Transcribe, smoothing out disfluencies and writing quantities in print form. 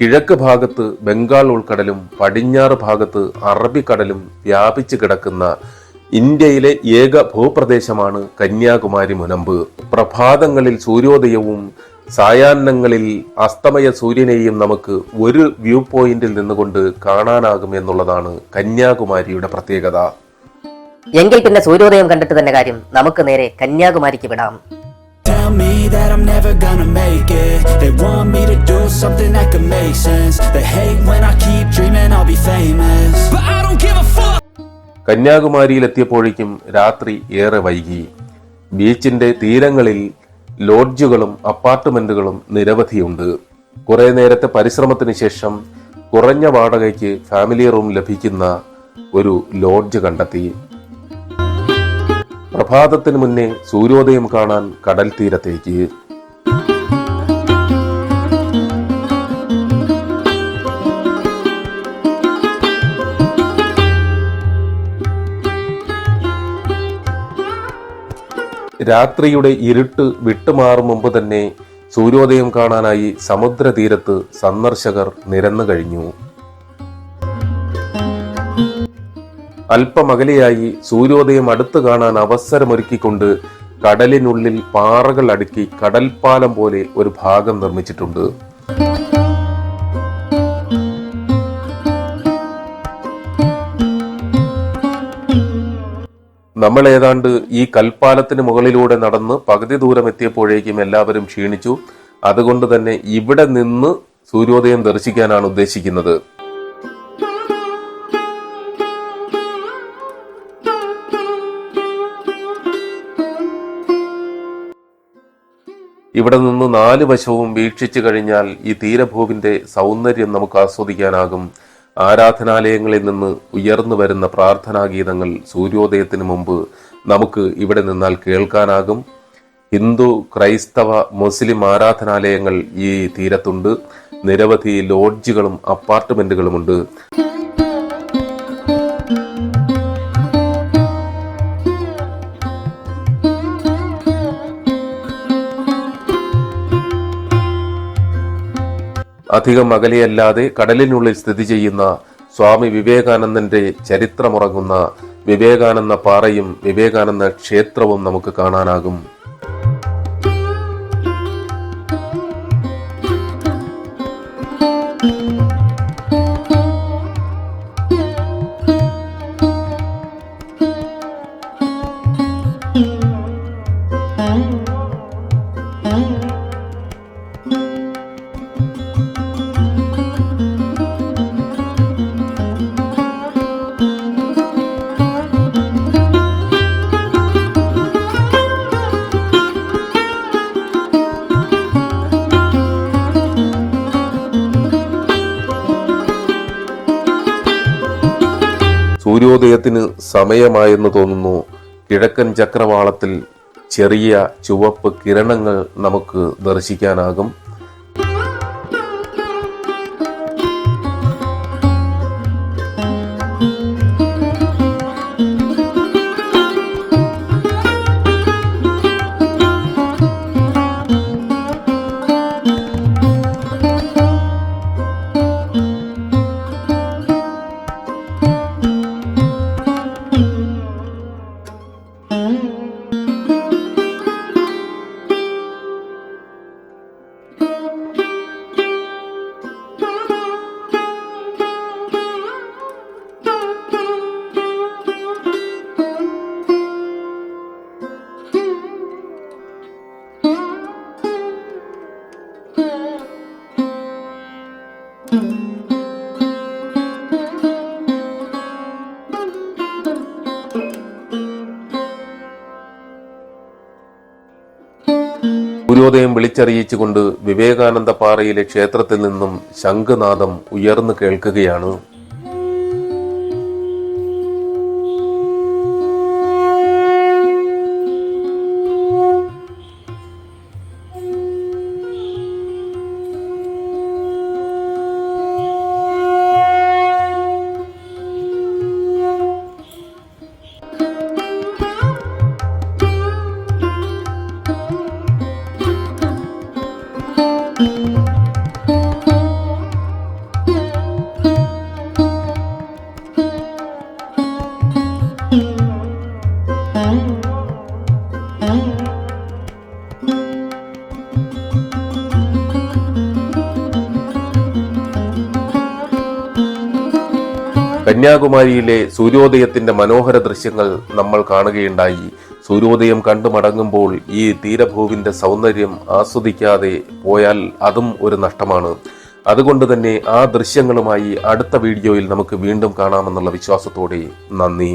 കിഴക്ക് ഭാഗത്ത് ബംഗാൾ ഉൾക്കടലും പടിഞ്ഞാറ് ഭാഗത്ത് അറബിക്കടലും വ്യാപിച്ചു കിടക്കുന്ന ഇന്ത്യയിലെ ഏക ഭൂപ്രദേശമാണ് കന്യാകുമാരി മുനമ്പ്. പ്രഭാതങ്ങളിൽ സൂര്യോദയവും സായാഹ്നങ്ങളിൽ അസ്തമയ സൂര്യനെയും നമുക്ക് ഒരു വ്യൂ പോയിന്റിൽ നിന്നുകൊണ്ട് കാണാനാകും എന്നുള്ളതാണ് കന്യാകുമാരിയുടെ പ്രത്യേകത. എങ്കിൽ പിന്നെ സൂര്യോദയം കണ്ടിട്ട് തന്നെ കാര്യം, നമുക്ക് നേരെ കന്യാകുമാരിക്ക് വിടാം. Tell me that I'm never gonna make it. They want me to do something that could make sense. They hate when I keep dreaming I'll be famous, but I don't give a fuck. കന്യാകുമാരിയിലെത്തിയപ്പോഴേക്കും രാത്രി ഏറെ വൈകി. ബീച്ചിന്റെ തീരങ്ങളിൽ ലോഡ്ജുകളും അപ്പാർട്ട്മെന്റുകളും നിരവധിയുണ്ട്. കുറെ നേരത്തെ പരിശ്രമത്തിന് ശേഷം കുറഞ്ഞ വാടകയ്ക്ക് ഫാമിലി റൂം ലഭിക്കുന്ന ഒരു ലോഡ്ജ് കണ്ടെത്തി. പ്രഭാതത്തിന് മുന്നേ സൂര്യോദയം കാണാൻ കടൽ തീരത്തേക്ക്. രാത്രിയുടെ ഇരുട്ട് വിട്ടുമാറും മുമ്പ് തന്നെ സൂര്യോദയം കാണാനായി സമുദ്രതീരത്ത് സന്ദർശകർ നിരന്നു കഴിഞ്ഞു. അല്പമകലെയായി സൂര്യോദയം അടുത്ത് കാണാൻ അവസരമൊരുക്കിക്കൊണ്ട് കടലിനുള്ളിൽ പാറകൾ അടുക്കി കടൽപ്പാലം പോലെ ഒരു ഭാഗം നിർമ്മിച്ചിട്ടുണ്ട്. നമ്മൾ ഏതാണ്ട് ഈ കൽപ്പാലത്തിന് മുകളിലൂടെ നടന്ന് പകുതി ദൂരം എത്തിയപ്പോഴേക്കും എല്ലാവരും ക്ഷീണിച്ചു. അതുകൊണ്ട് തന്നെ ഇവിടെ നിന്ന് സൂര്യോദയം ദർശിക്കാനാണ് ഉദ്ദേശിക്കുന്നത്. ഇവിടെ നിന്ന് 4 വശവും വീക്ഷിച്ചു കഴിഞ്ഞാൽ ഈ തീരഭൂവിന്റെ സൗന്ദര്യം നമുക്ക് ആസ്വദിക്കാനാകും. ആരാധനാലയങ്ങളിൽ നിന്ന് ഉയർന്നു വരുന്ന പ്രാർത്ഥനാഗീതങ്ങൾ സൂര്യോദയത്തിന് മുമ്പ് നമുക്ക് ഇവിടെ നിന്നാൽ കേൾക്കാനാകും. ഹിന്ദു, ക്രൈസ്തവ, മുസ്ലിം ആരാധനാലയങ്ങൾ ഈ തീരത്തുണ്ട്. നിരവധി ലോഡ്ജുകളും അപ്പാർട്ട്മെന്റുകളുമുണ്ട്. അധികം അകലെയല്ലാതെ കടലിനുള്ളിൽ സ്ഥിതി ചെയ്യുന്ന സ്വാമി വിവേകാനന്ദന്റെ ചരിത്രമുറങ്ങുന്ന വിവേകാനന്ദ പാറയും വിവേകാനന്ദ ക്ഷേത്രവും നമുക്ക് കാണാനാകും. സൂര്യോദയത്തിന് സമയമായെന്ന് തോന്നുന്നു. കിഴക്കൻ ചക്രവാളത്തിൽ ചെറിയ ചുവപ്പ് കിരണങ്ങൾ നമുക്ക് ദർശിക്കാനാകും. സൂര്യോദയം വിളിച്ചറിയിച്ചുകൊണ്ട് വിവേകാനന്ദ പാറയിലെ ക്ഷേത്രത്തിൽ നിന്നും ശംഖനാദം ഉയർന്നു കേൾക്കുകയാണ്. കന്യാകുമാരിയിലെ സൂര്യോദയത്തിന്റെ മനോഹര ദൃശ്യങ്ങൾ നമ്മൾ കാണുകയുണ്ടായി. സൂര്യോദയം കണ്ടു മടങ്ങുമ്പോൾ ഈ തീരഭൂവിന്റെ സൗന്ദര്യം ആസ്വദിക്കാതെ പോയാൽ അതും ഒരു നഷ്ടമാണ്. അതുകൊണ്ട് തന്നെ ആ ദൃശ്യങ്ങളുമായി അടുത്ത വീഡിയോയിൽ നമുക്ക് വീണ്ടും കാണാമെന്നുള്ള വിശ്വാസത്തോടെ നന്ദി.